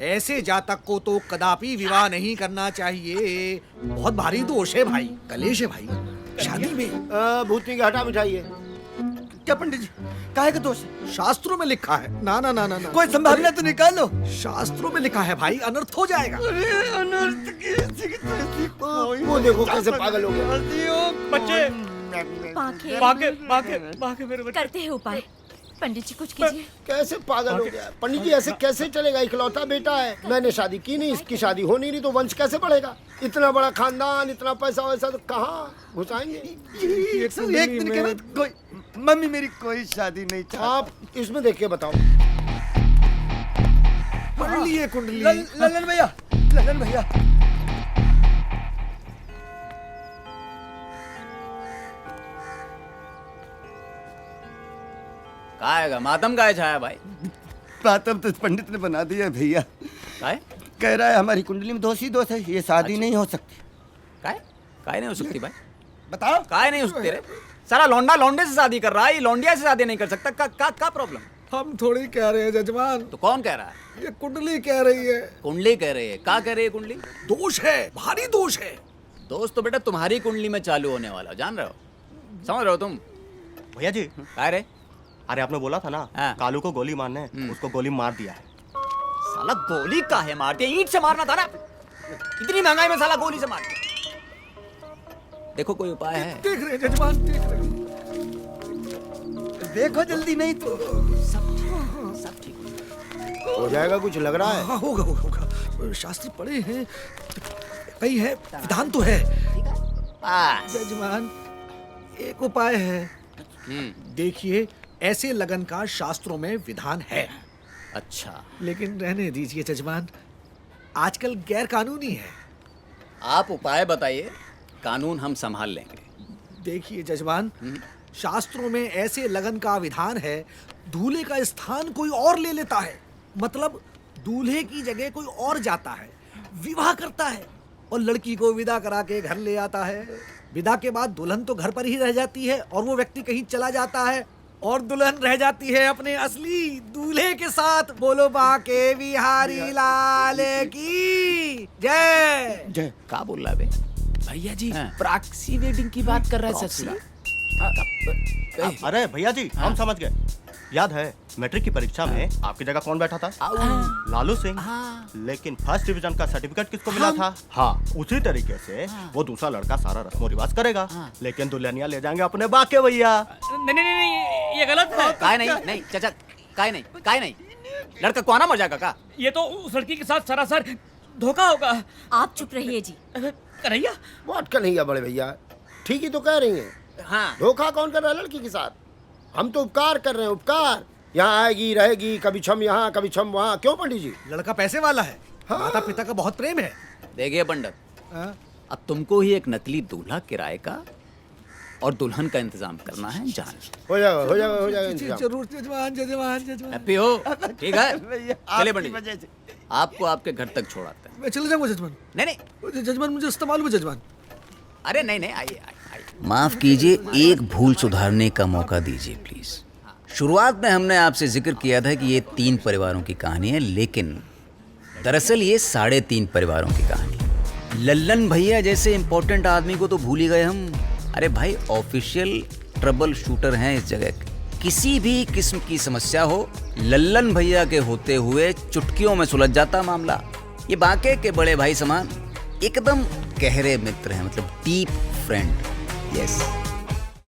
ऐसे जातक को तो कदापि विवाह नहीं करना चाहिए। बहुत भारी दोष है भाई, कलेश है भाई शादी में। भूतनी की हटा मिठाई है। क्या पंडित जी, काहे का दोष है? शास्त्रों में लिखा है। ना ना ना ना ना, कोई संभावना तो निकालो। शास्त्रों में लिखा है भाई, अनर्थ हो जाएगा। अरे अनर्थ की ऐसी की तैसी कोई वो देखो कैसे पागल हो गया। बच्चे पाके बाके मेरे बच्चे करते हैं उपाय। पंडित जी कुछ कीजिए। कैसे पागल हो गया पंडित जी, ऐसे कैसे चलेगा? इकलौता बेटा है, मैंने शादी की नहीं, इसकी शादी हो नहीं रही तो वंश कैसे बढ़ेगा? इतना बड़ा खानदान, इतना पैसा वैसा तो कहाँ घुसाएंगे? एक दिन के बाद कोई मम्मी मेरी कोई शादी नहीं चाहती। आप इसमें देख के बताओ। कुंडली है कुंडली। ललन भैया, ललन भैया, का है मातम का है छाया भाई? प्रातम तो पंडित ने बना दिया है भैया। काय कह रहा है हमारी कुंडली में दोष ही दोष है, ये शादी नहीं हो सकती। काय काय नहीं हो सकती भाई? बताओ। काय नहीं हो सकती रे? सारा लौंडा लौंडे से शादी कर रहा है, ये लौंडिया से शादी नहीं कर सकता। का प्रॉब्लम? हम थोड़ी कह रहे हैं जजमान, तो कौन कह रहा है? ये कुंडली कह रही है। कुंडली कह रही है? का कह रही है कुंडली? दोष है, भारी दोष है। दोस्त तो बेटा तुम्हारी कुंडली में चालू होने वाला, जान रहे हो, समझ रहे हो तुम? भैया जी, काय रे? अरे आपने बोला था ना हाँ। कालू को गोली मारने, उसको गोली मार दिया है। साला गोली का है मारते? ईंट से मारना था ना, इतनी महंगाई में साला गोली से मार दिया। देखो कोई उपाय है? देख रहे हैं जजमान, देख रहे हैं। देखो जल्दी, नहीं तो सब ठीक हो जाएगा, कुछ लग रहा है। हाँ होगा होगा होगा, शास्त्र पढ़े हैं, भाई है, विधान तो है बस। जजमान। एक उपाय है, देखिए ऐसे लगन का शास्त्रों में विधान है। अच्छा, लेकिन रहने दीजिए जजमान, आजकल गैर कानूनी है। आप उपाय बताइए, कानून हम संभाल लेंगे। देखिए जजमान, शास्त्रों में ऐसे लगन का विधान है, दूल्हे का स्थान कोई और ले लेता है, मतलब दूल्हे की जगह कोई और जाता है, विवाह करता है और लड़की को विदा करा के घर ले आता है। विदा के बाद दुल्हन तो घर पर ही रह जाती है और वो व्यक्ति कहीं चला जाता है और दुल्हन रह जाती है अपने असली दूल्हे के साथ। बोलो बाके बिहारी लाल की जय। जय। का बोल रहा है बे? भैया जी, हाँ। प्रॉक्सी वेडिंग की बात कर रहा है ससुरा। अरे भैया जी, हम समझ गए। याद है मैट्रिक की परीक्षा में आपकी जगह कौन बैठा था? लालू सिंह। लेकिन फर्स्ट डिवीजन का सर्टिफिकेट किसको मिला था? हाँ, उसी तरीके से वो दूसरा लड़का सारा रस्मो रिवाज करेगा, लेकिन दुल्हनिया ले जाएंगे अपने बाके भैया। नहीं, ये गलत है। काय नहीं चाचा, काय नहीं, लड़का को आना मर जाएगा का? ये तो उस लड़की के साथ सरासर धोखा होगा। आप चुप रहिए जी। कन्हैया, व्हाट कन्हैया बड़े भैया, ठीक ही तो कह रही हैं। हाँ, धोखा कौन कर रहा है लड़की के साथ? हम तो उपकार कर रहे हैं, उपकार। यहाँ आएगी रहेगी, कभी छम यहाँ कभी छम वहाँ। क्यों पंडित जी? लड़का पैसे वाला है, माता पिता का बहुत प्रेम है। देखिए पंडित, हाँ? अब तुमको ही एक नकली दूल्हा किराए का और दुल्हन का इंतजाम करना है, जान। हो जाएगा हो जाएगा हो जाएगा इंतजाम। जरूर जजमान जजमान जजमान। हैप्पी हो? ठीक है, भैया, चलिए आपकी पंडित वजह जी, से। आपको आपके घर तक छोड़ाते हैं। मैं चले जाऊंगा जजमान। नहीं, जजमान मुझे रास्ता मालूम है जजमान। अरे नहीं, आइए। माफ कीजिए, एक भूल सुधारने का मौका दीजिए प्लीज। शुरुआत में हमने आपसे जिक्र किया था कि ये 3 परिवारों की कहानी है, लेकिन दरअसल ये 3.5 परिवारों की कहानी। लल्लन भैया जैसे इंपॉर्टेंट आदमी को तो भूल ही गए हम। अरे भाई, ऑफिशियल ट्रबल शूटर हैं इस जगह के। किसी भी किस्म की समस्या हो, लल्लन भैया के होते हुए चुटकियों में सुलझ जाता मामला। ये बाके के बड़े भाई समान एकदम गहरे मित्र हैं, मतलब डीप फ्रेंड। यस।